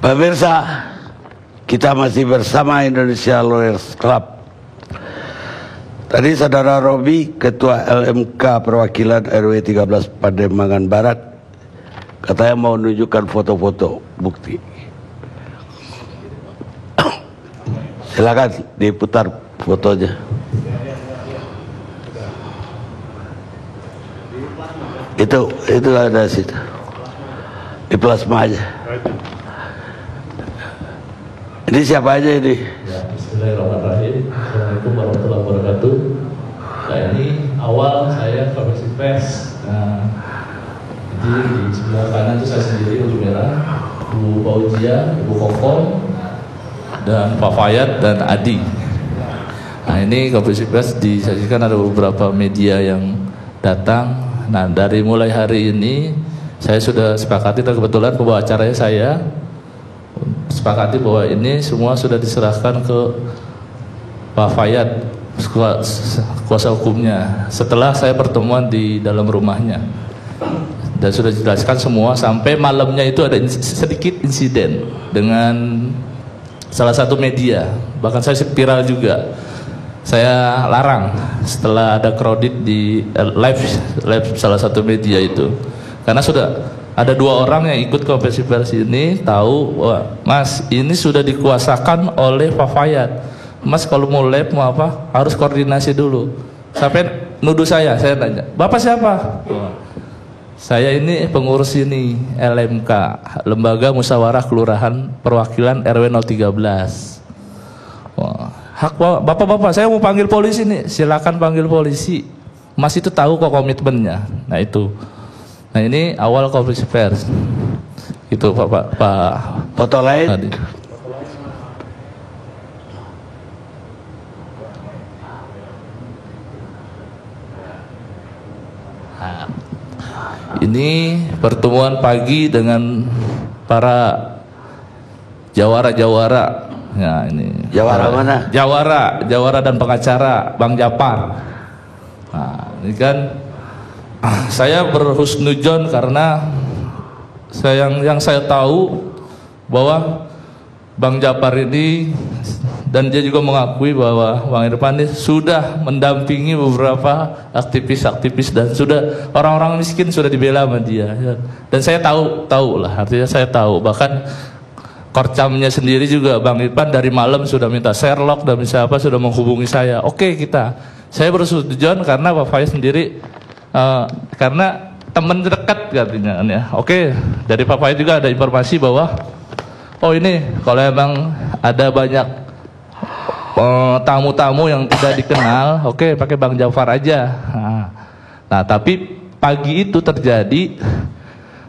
Pemirsa, kita masih bersama Indonesia Lawyers Club. Tadi Saudara Robi, Ketua LMK Perwakilan RW 13 Pademangan Barat, katanya mau menunjukkan foto-foto bukti. Silakan diputar fotonya. Itu ada situ. Di plasma aja. Ini siapa aja ini? Ya, bismillahirrahmanirrahim. Assalamualaikum warahmatullahi wabarakatuh. Nah, ini awal saya konferensi pers. Nah, jadi di sebelah kanan itu saya sendiri, baju merah, Bu Fauzia, Bu Kokom, dan Pak Fayat dan Adi. Nah, ini konferensi pers disajikan ada beberapa media yang datang. Nah, dari mulai hari ini saya sudah sepakati, dan kebetulan pembawa acaranya saya sepakati bahwa ini semua sudah diserahkan ke Pak Fayat, kuasa hukumnya, setelah saya pertemuan di dalam rumahnya, dan sudah dijelaskan semua. Sampai malamnya itu ada sedikit insiden dengan salah satu media, bahkan saya viral juga. Saya larang setelah ada kredit di live salah satu media itu, karena sudah ada 2 orang yang ikut konferensi pers ini tahu, wah, Mas, ini sudah dikuasakan oleh Pak Fayat. Mas kalau mau live mau apa harus koordinasi dulu. Sampai nuduh saya tanya, Bapak siapa? Wah, saya ini pengurus ini LMK, Lembaga Musyawarah Kelurahan Perwakilan RW 013. Wah, hak Bapak, saya mau panggil polisi nih. Silakan panggil polisi. Mas itu tahu kok komitmennya. Nah itu. Nah ini awal konferensi pers. Itu Pak. Foto lain. Tadi. Nah, ini pertemuan pagi dengan para jawara-jawara. Ya ini. Jawara mana? Jawara dan pengacara Bang Japar. Nah, ini kan saya berhusnudzon karena yang saya tahu bahwa Bang Japar ini, dan dia juga mengakui bahwa Bang Irfan ini sudah mendampingi beberapa aktivis-aktivis, dan sudah orang-orang miskin sudah dibela sama dia. Dan saya tahu lah, artinya saya tahu. Bahkan Korcamnya sendiri juga Bang Irfan dari malam sudah minta Sherlock dan siapa sudah menghubungi saya. Oke, saya berhusnudzon karena Pak Fayat sendiri karena teman dekat katanya ya. Oke, dari Pak Fayat juga ada informasi bahwa ini kalau emang ada banyak tamu-tamu yang tidak dikenal, oke, pakai Bang Jafar aja. Nah, tapi pagi itu terjadi,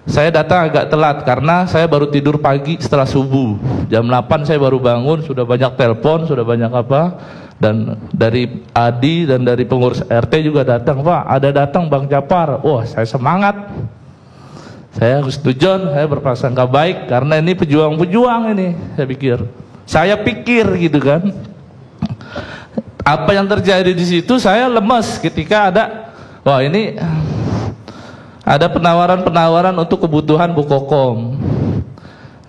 saya datang agak telat karena saya baru tidur pagi setelah subuh. Jam 8 saya baru bangun, sudah banyak telepon, sudah banyak apa. Dan dari Adi dan dari pengurus RT juga datang, Pak, ada datang Bang Japar. Wah, saya semangat. Saya husnudzon, saya berprasangka baik karena ini pejuang-pejuang ini, saya pikir gitu kan. Apa yang terjadi di situ, saya lemes ketika ada penawaran untuk kebutuhan Bu Kokom.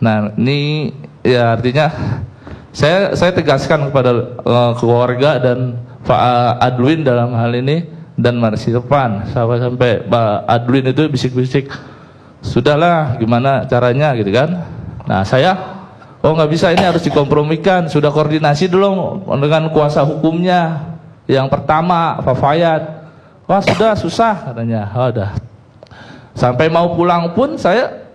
Nah, ini ya artinya saya tegaskan kepada keluarga dan Pak Adwin dalam hal ini, dan Mas Irfan, sampai Pak Adwin itu bisik-bisik, sudahlah gimana caranya gitu kan. Nah saya, nggak bisa, ini harus dikompromikan. Sudah koordinasi dulu dengan kuasa hukumnya. Yang pertama Pak Fayat, wah sudah susah katanya. Udah. Sampai mau pulang pun saya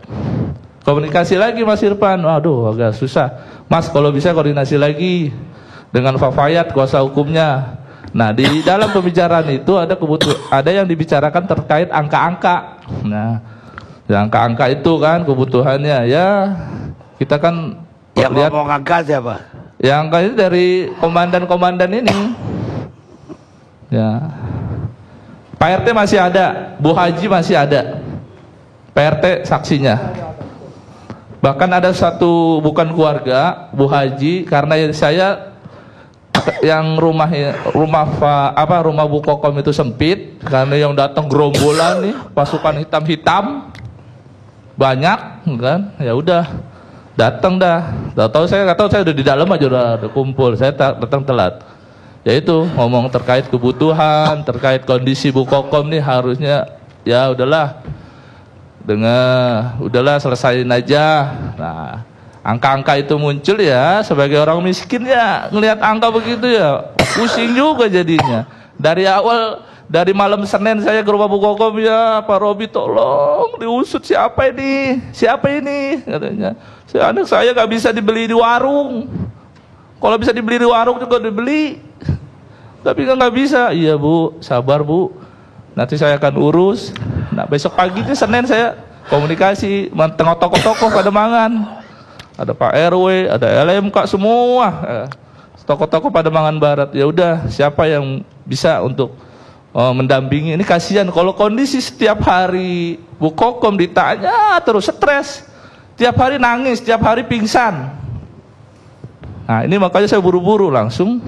komunikasi lagi Mas Irfan, waduh agak susah. Mas kalau bisa koordinasi lagi dengan Pak Fayat kuasa hukumnya. Nah di dalam pembicaraan itu ada yang dibicarakan terkait angka-angka. Nah angka-angka itu kan kebutuhannya ya, kita kan yang lihat ngomong angka siapa? Yang angka itu dari komandan-komandan ini. Ya, Pak RT masih ada, Bu Haji masih ada, Pak RT saksinya. Bahkan ada satu bukan keluarga Bu Haji, karena saya yang rumah Bu Kokom itu sempit, karena yang datang gerombolan nih pasukan hitam-hitam banyak kan, ya udah Datang dah. Tahu saya nggak tahu, saya udah di dalam aja udah kumpul. Saya datang telat. Yaitu ngomong terkait kebutuhan, terkait kondisi Bu Kokom nih harusnya ya udahlah selesaiin aja. Nah, angka-angka itu muncul ya, sebagai orang miskin ya ngelihat angka begitu ya pusing juga jadinya. Dari awal, dari malam Senin saya ke rumah Bu Kokom, ya Pak Robi tolong diusut siapa ini katanya. Anak saya nggak bisa dibeli di warung, kalau bisa dibeli di warung juga dibeli, tapi nggak bisa. Iya Bu, sabar Bu, nanti saya akan urus. Nah besok pagi itu Senin saya komunikasi tengok tokoh-tokoh Pademangan, ada Pak RW, ada LMK semua, tokoh-tokoh Pademangan Barat. Ya udah, siapa yang bisa untuk mendampingi? Ini kasihan kalau kondisi setiap hari Bu Kokom ditanya terus, stres, tiap hari nangis, tiap hari pingsan. Nah ini makanya saya buru-buru langsung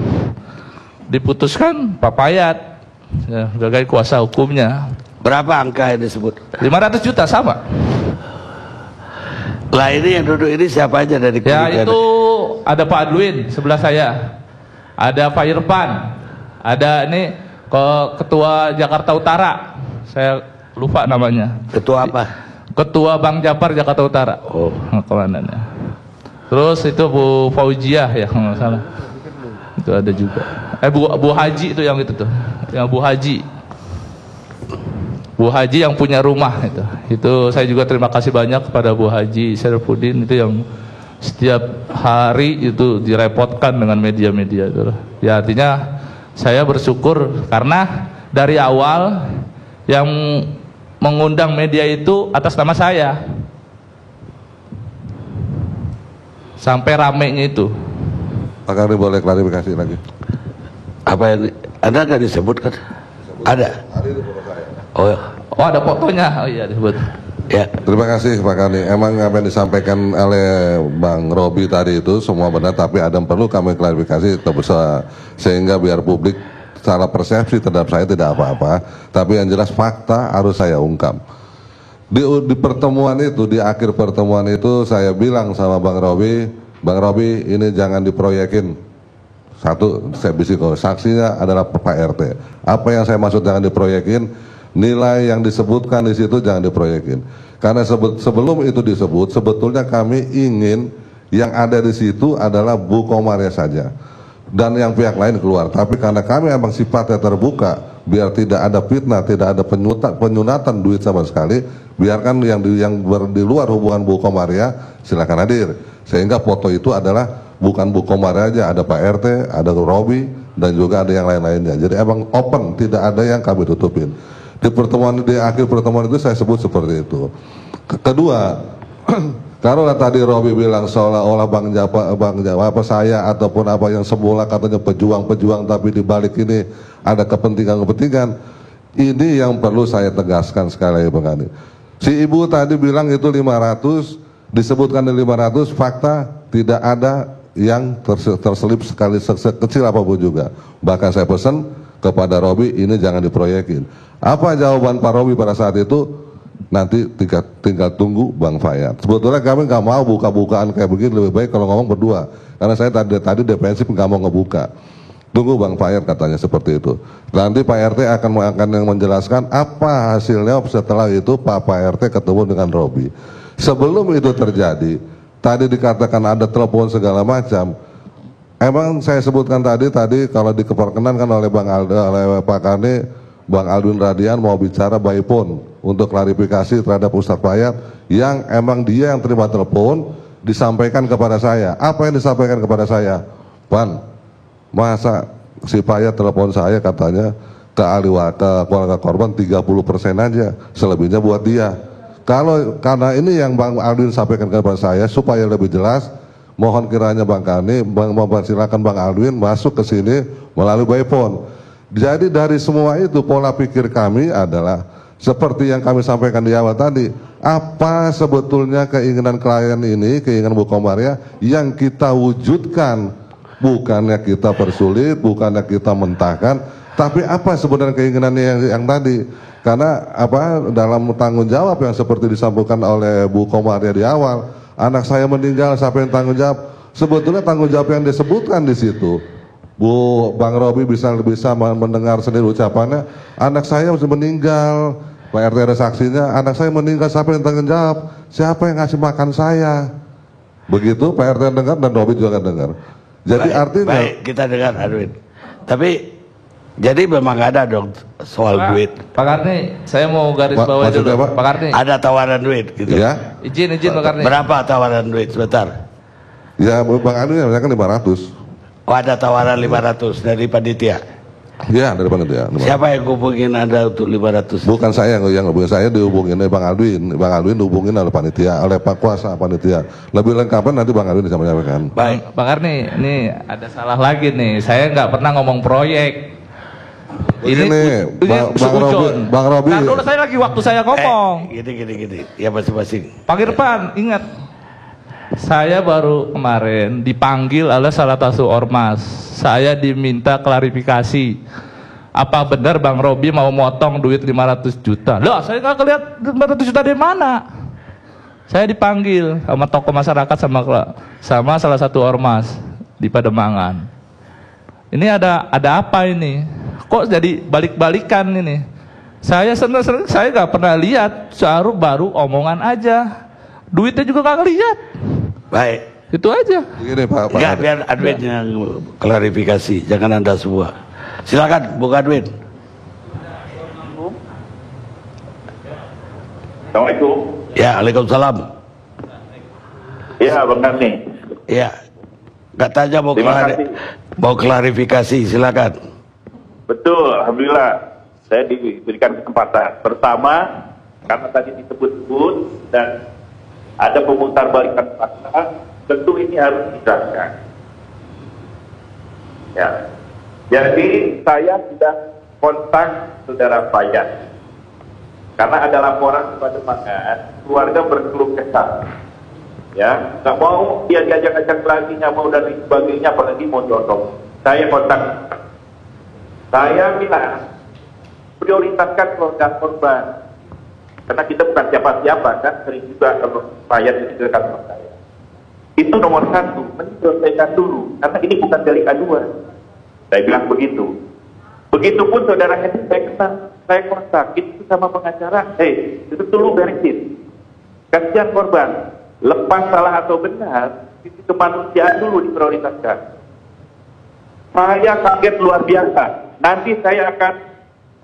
diputuskan Pak Payat ya, sebagai kuasa hukumnya. Berapa angka yang disebut? 500 juta sama. Lah ini yang duduk ini siapa aja dari ya itu ada Pak Adwin sebelah saya, ada Pak Irfan, ada ini ketua Jakarta Utara, saya lupa namanya. Ketua apa? Ketua Bang Japar Jakarta Utara. Oh, komandannya. Terus itu Bu Fauziah ya kalau nggak salah. Itu ada juga. Bu Haji itu yang itu tuh. Yang Bu Haji. Bu Haji yang punya rumah itu. Itu saya juga terima kasih banyak kepada Bu Haji Syarifudin itu yang setiap hari itu direpotkan dengan media-media itu. Ya artinya saya bersyukur karena dari awal yang mengundang media itu atas nama saya. Sampai ramenya itu. Pak Kari boleh klarifikasi lagi. Apa yang Anda nggak disebutkan? Ada. Oh, ada fotonya. Oh iya disebut. Ya. Terima kasih Pak Kari. Emang apa yang disampaikan oleh Bang Robi tadi itu semua benar, tapi ada yang perlu kami klarifikasi sehingga biar publik secara persepsi terhadap saya tidak apa-apa, tapi yang jelas fakta harus saya ungkap. Di pertemuan itu, di akhir pertemuan itu saya bilang sama Bang Robi ini jangan diproyekin. Satu, saya bisik saksinya adalah Pak RT. Apa yang saya maksud jangan diproyekin, nilai yang disebutkan di situ jangan diproyekin. Karena sebelum itu disebut, sebetulnya kami ingin yang ada di situ adalah Bu Komaria saja. Dan yang pihak lain keluar. Tapi karena kami emang sifatnya terbuka, biar tidak ada fitnah, tidak ada penyunatan duit sama sekali, biarkan yang di luar hubungan Bu Komaria silakan hadir. Sehingga foto itu adalah bukan Bu Komaria aja, ada Pak RT, ada Robi, dan juga ada yang lain-lainnya. Jadi emang open, tidak ada yang kami tutupin. Di akhir pertemuan itu saya sebut seperti itu. Kedua, kalau tadi Robi bilang seolah-olah Bang Jawa apa saya ataupun apa yang semula katanya pejuang-pejuang, tapi di balik ini ada kepentingan-kepentingan, ini yang perlu saya tegaskan sekali lagi Bang Andi. Si ibu tadi bilang itu 500, disebutkan di 500, fakta tidak ada yang terselip sekali sekecil apapun juga. Bahkan saya pesan kepada Robi ini jangan diproyekin. Apa jawaban Pak Robi pada saat itu? Nanti tinggal tunggu Bang Fayat. Sebetulnya kami nggak mau buka-bukaan kayak begini, lebih baik kalau ngomong berdua. Karena saya tadi defensif nggak mau ngebuka. Tunggu Bang Fayat katanya seperti itu. Nanti Pak RT akan menjelaskan apa hasilnya setelah itu Pak RT ketemu dengan Robi. Sebelum itu terjadi, tadi dikatakan ada telepon segala macam. Emang saya sebutkan tadi kalau diperkenankan oleh oleh Pak Kani, Bang Aldwin Radian mau bicara by phone untuk klarifikasi terhadap Ustadz Fayat yang emang dia yang terima telepon disampaikan kepada saya. Apa yang disampaikan kepada saya? Pan, masa si Fayat telepon saya katanya ke keluarga korban 30% aja, selebihnya buat dia. Karena ini yang Bang Aldwin sampaikan kepada saya supaya lebih jelas, mohon kiranya Bang Kani mempersilakan Bang Aldwin masuk ke sini melalui by phone. Jadi dari semua itu pola pikir kami adalah seperti yang kami sampaikan di awal tadi, apa sebetulnya keinginan klien ini, keinginan Bu Komaria yang kita wujudkan, bukannya kita persulit, bukannya kita mentahkan, tapi apa sebenarnya keinginannya yang tadi. Karena apa dalam tanggung jawab yang seperti disampaikan oleh Bu Komaria di awal, anak saya meninggal, siapa yang tanggung jawab? Sebetulnya tanggung jawab yang disebutkan di situ, Bu Bang Robi bisa mendengar sendiri ucapannya, anak saya sudah meninggal, Pak RT ada saksinya, anak saya meninggal, siapa yang tanggung jawab? Siapa yang ngasih makan saya? Begitu Pak RT dengar dan Robi juga dengar. Jadi artinya baik, kita dengar Adwin. Tapi jadi memang ada dong soal duit. Pak Karni, saya mau garis bawah dulu. Pak Karni. Ada tawaran duit gitu. Ya. Izin Pak Karni. Berapa tawaran duit sebentar? Ya Bang Anu ya kan 500. Oh, ada tawaran 500 dari panitia. Ya dari panitia. Siapa yang hubungin Anda untuk 500? Bukan saya yang hubungin, saya dihubungin oleh Bang Alwin. Bang Alwin dihubungin oleh panitia, oleh Pak Kuasa panitia. Lebih lengkapnya nanti Bang Alwin bisa menyampaikan. Baik. Bang Karni, ini ada salah lagi nih. Saya nggak pernah ngomong proyek. Ini Bang Robi. Nah, dulu saya lagi waktu saya ngomong. Gini. Ya masing-masing. Pak Irfan, ingat. Saya baru kemarin dipanggil oleh salah satu ormas. Saya diminta klarifikasi. Apa benar Bang Robi mau motong duit 500 juta? Loh, saya nggak ngeliat 500 juta dari mana. Saya dipanggil sama tokoh masyarakat sama salah satu ormas di Pademangan. Ini ada apa ini? Kok jadi balik-balikan ini? Saya senang, saya nggak pernah lihat, baru omongan aja. Duitnya juga nggak lihat. Baik. Itu aja. Begini Pak. Enggak, biar Adwin yang klarifikasi, jangan Anda semua. Silakan, Bung Adwin. Assalamualaikum. Ya, Waalaikumsalam. Ya, Bang Karni. Ya, katanya mau klarifikasi, silakan. Betul, alhamdulillah. Saya diberikan kesempatan. Pertama, karena tadi disebut-sebut dan ada pemutarbalikan fakta, tentu ini harus dijelaskan. Ya. Jadi saya sudah kontak saudara Fayat. Karena ada laporan kepada Mangan, keluarga berkeluh kesah. Ya, nggak mau dia diajak-ajak lagi, nggak mau dan sebagainya, apalagi mau jodoh. Saya kontak. Saya bilang prioritaskan keluarga korban. Karena kita bukan siapa-siapa kan, sering juga kalau Fayat itu dekat sama saya. Itu nomor satu, menyelesaikan dulu, karena ini bukan delik aduan. Saya bilang begitu. Begitupun saudara Hedi, saya kenal, saya kontak, itu sama pengacara, itu dulu beresin. Kasihan korban, lepas salah atau benar, sisi kemanusiaan dulu diprioritaskan. Saya kaget luar biasa. Nanti saya akan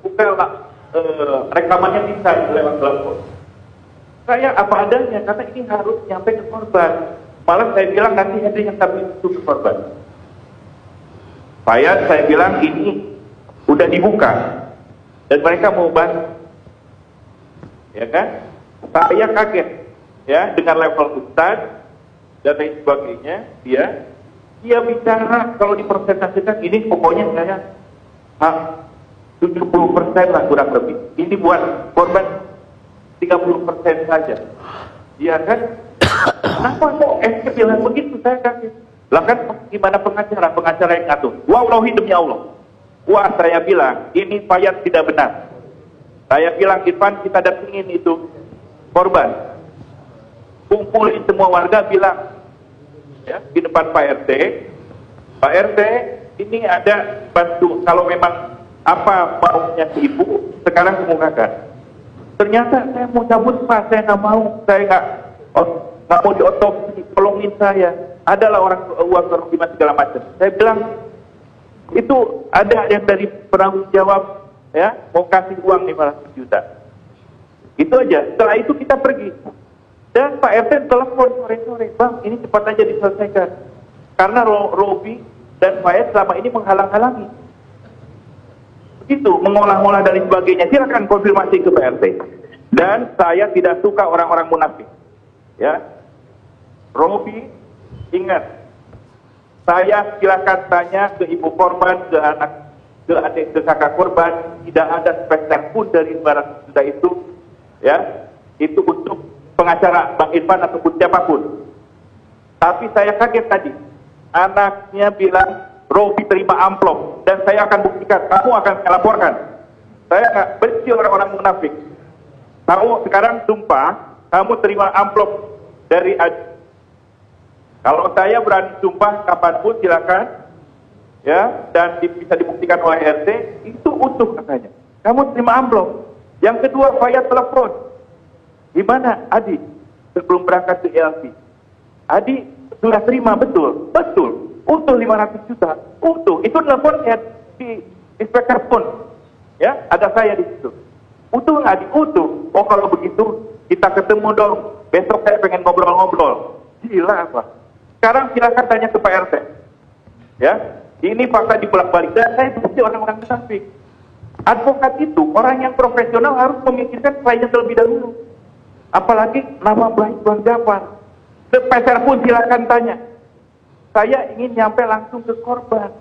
buka rekamannya bisa lewat telepon. Saya apa adanya, karena ini harus nyampe ke korban. Malah saya bilang nanti ada yang kami itu ke korban. Saya bilang ini udah dibuka dan mereka mau bantu, ya kan? Saya kaget, ya, dengan level ustaz dan lain sebagainya. Dia bicara kalau dipresentasikan ini pokoknya saya 70% lah kurang lebih. Ini buat korban 30% saja. Iya kan? Kenapa kok bilang begitu? Saya kaget. Lah kan gimana pengacara yang ngatur? Wallahi demi Allah. Wah, saya bilang ini Fayat tidak benar. Saya bilang Irfan, kita datengin itu korban. Kumpulin semua warga, bilang ya di depan Pak RT. Pak RT, ini ada bantu, kalau memang apa maunya si ibu sekarang kemukakan. Ternyata saya mau cabut Pak, saya nggak mau, saya nggak mau diotopsi, tolongin saya. Adalah orang uang kerugian segala macam. Saya bilang itu ada yang dari penanggung jawab, ya, mau kasih uang 500 juta. Itu aja. Setelah itu kita pergi. Dan Pak RT telepon sore-sore, Bang, ini cepat aja diselesaikan. Karena Robi dan Fayat selama ini menghalang-halangi. Begitu, mengolah-olah dan sebagainya. Silakan konfirmasi ke Pak RT. Dan saya tidak suka orang-orang munafik. Ya, Robi, ingat, saya silakan tanya ke ibu korban, ke anak, ke adik, ke kakak korban, tidak ada sepeser pun dari 200 juta itu, ya, itu untuk pengacara Bang Irfan ataupun siapapun. Tapi saya kaget tadi, anaknya bilang Robi terima amplop dan saya akan buktikan, kamu akan saya laporkan. Saya nggak benci orang-orang munafik. Kamu sekarang sumpah, kamu terima amplop dari Kalau saya berani sumpah kapanpun silakan, ya, dan bisa dibuktikan oleh RT, itu utuh katanya. Kamu terima amplop. Yang kedua, saya telepon. Gimana, Adi? Sebelum berangkat ke LP, Adi sudah terima, betul, utuh 500 juta, utuh. Itu teleponnya di inspektor pun, ya, ada saya di situ. Utuh nggak? Adi? Utuh. Oh kalau begitu kita ketemu dong. Besok saya pengen ngobrol-ngobrol. Gila apa? Sekarang silakan tanya ke Pak RT. Ya, ini fakta dibolak-balik. Dan saya bukti orang-orang samping. Advokat itu orang yang profesional harus memikirkan klien terlebih dahulu. Apalagi nama baik Bang Jafar. Sepeser pun silakan tanya. Saya ingin nyampe langsung ke korban.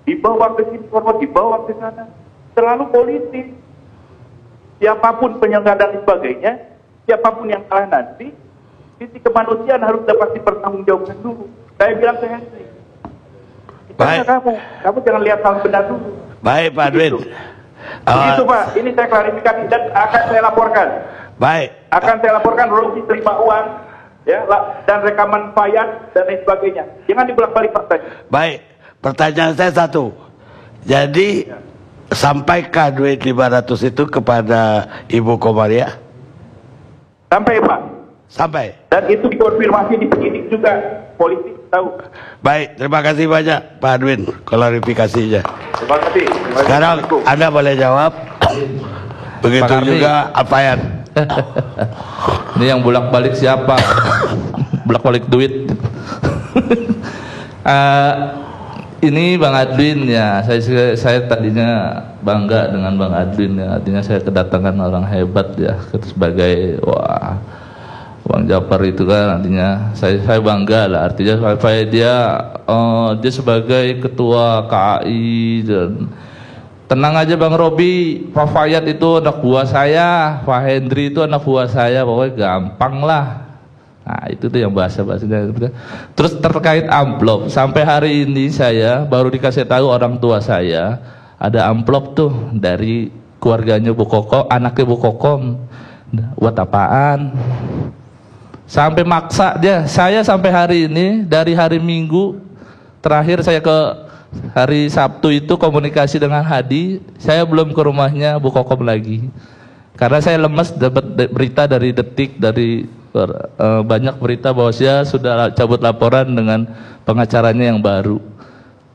Dibawa ke sini korban, dibawa ke sana. Selalu politik. Siapapun penyelenggara dan sebagainya, siapapun yang kalah nanti, sisi kemanusiaan harus dapat dipertanggungjawabkan dulu. Saya bilang ke Henry, baik, kamu jangan lihat hal benar dulu. Baik Pak Adwin. Begitu Pak, ini saya klarifikasi dan akan saya laporkan. Baik. Akan saya laporkan Robi terima uang, ya, dan rekaman Fayat dan lain sebagainya. Jangan dibolak-balik faktanya. Baik, pertanyaan saya satu. Jadi sampaikan duit 500 itu kepada Ibu Komaria? Sampai Pak. Sampai. Dan itu dikonfirmasi di penyidik juga, polisi tahu. Baik, terima kasih banyak Pak Adwin klarifikasinya. Terima kasih. Sekarang Anda boleh jawab. Begitu juga Fayat. Ini yang bolak-balik siapa? Bolak-balik duit. Ini Bang Adwin ya. Saya tadinya bangga dengan Bang Adwin ya. Artinya saya kedatangan orang hebat ya. Sebagai wah, Bang Jafar itu kan artinya saya bangga lah. Artinya supaya dia sebagai ketua KAI dan tenang aja Bang Robi, Pak Fayat itu anak buah saya, Pak Hendri itu anak buah saya, pokoknya gampang lah. Nah itu tuh yang bahasa-bahasanya. Terus terkait amplop, sampai hari ini saya baru dikasih tahu orang tua saya ada amplop tuh dari keluarganya Bu Kokom, anaknya Bu Kokom. Buat apaan? Sampai maksa dia. Saya sampai hari ini dari hari Minggu terakhir saya ke hari Sabtu itu komunikasi dengan Hadi, saya belum ke rumahnya Bu Kokom lagi. Karena saya lemes dapat berita dari Detik, dari banyak berita bahwa dia sudah cabut laporan dengan pengacaranya yang baru.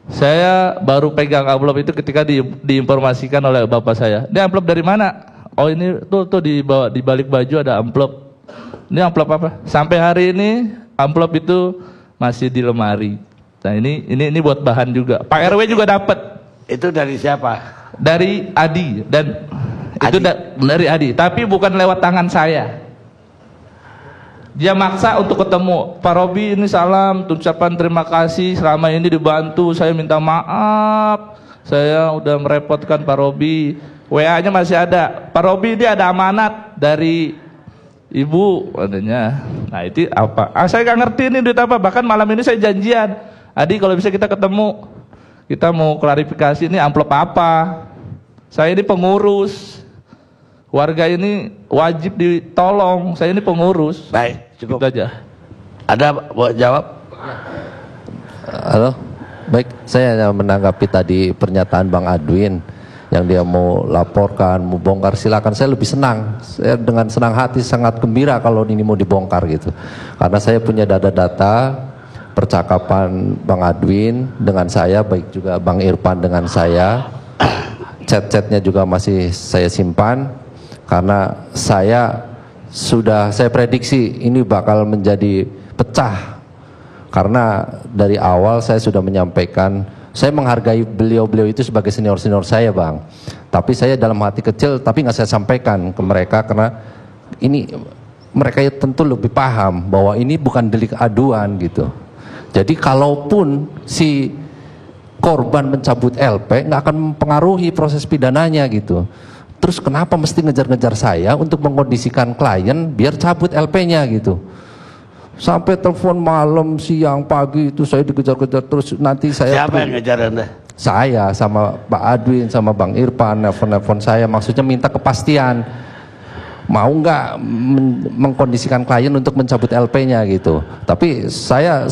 Saya baru pegang amplop itu ketika diinformasikan oleh bapak saya. Ini amplop dari mana? Oh ini tuh di balik baju ada amplop. Ini amplop apa? Sampai hari ini amplop itu masih di lemari. Nah ini buat bahan juga. Pak RW juga dapat. Itu dari siapa? Dari Adi dan Adi. Itu dari Adi. Tapi bukan lewat tangan saya. Dia maksa untuk ketemu. Pak Robi ini salam, ucapan terima kasih selama ini dibantu. Saya minta maaf. Saya udah merepotkan Pak Robi. WA-nya masih ada. Pak Robi ini ada amanat dari Ibu adanya. Nah itu apa? Saya nggak ngerti ini duit apa. Bahkan malam ini saya janjian. Adi kalau bisa kita ketemu, kita mau klarifikasi ini amplop apa. Saya ini pengurus, warga ini wajib ditolong. Saya ini pengurus. Baik, cukup gitu aja. Ada mau jawab? Halo, baik, saya hanya menanggapi tadi pernyataan Bang Adwin yang dia mau laporkan, mau bongkar, silakan. Saya lebih senang, saya dengan senang hati sangat gembira kalau ini mau dibongkar gitu. Karena saya punya data-data percakapan Bang Adwin dengan saya, baik juga Bang Irfan dengan saya. Chat-chatnya juga masih saya simpan. Karena saya prediksi ini bakal menjadi pecah. Karena dari awal saya sudah menyampaikan, saya menghargai beliau-beliau itu sebagai senior-senior saya Bang. Tapi saya dalam hati kecil, tapi nggak saya sampaikan ke mereka karena ini mereka tentu lebih paham bahwa ini bukan delik aduan gitu. Jadi kalaupun si korban mencabut LP nggak akan mempengaruhi proses pidananya gitu. Terus kenapa mesti ngejar-ngejar saya untuk mengkondisikan klien biar cabut LP-nya gitu. Sampai telepon malam, siang, pagi itu saya dikejar-kejar terus. Nanti saya siapa yang ngejar Anda? Saya sama Pak Adwin sama Bang Irfan nelfon saya, maksudnya minta kepastian. mau nggak mengkondisikan klien untuk mencabut LP-nya gitu. Tapi saya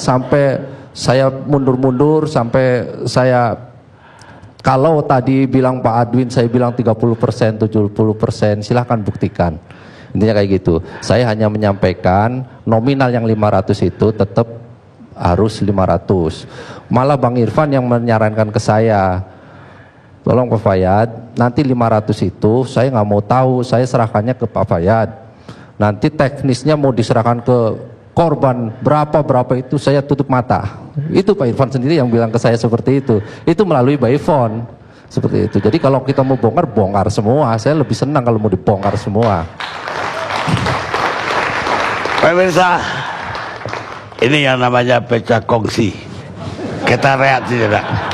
mundur-mundur sampai saya, kalau tadi bilang Pak Adwin, saya bilang 30%, 70%, silahkan buktikan. Intinya kayak gitu. Saya hanya menyampaikan nominal yang 500 itu tetap harus 500. Malah Bang Irfan yang menyarankan ke saya, tolong Pak Fayad, nanti 500 itu saya nggak mau tahu, saya serahkannya ke Pak Fayad. Nanti teknisnya mau diserahkan ke korban berapa itu saya tutup mata. Itu Pak Irfan sendiri yang bilang ke saya seperti itu. Itu melalui by phone seperti itu. Jadi kalau kita mau bongkar semua. Saya lebih senang kalau mau dibongkar semua. Pemirsa, ini yang namanya pecah kongsi. Kita reaksi tidak?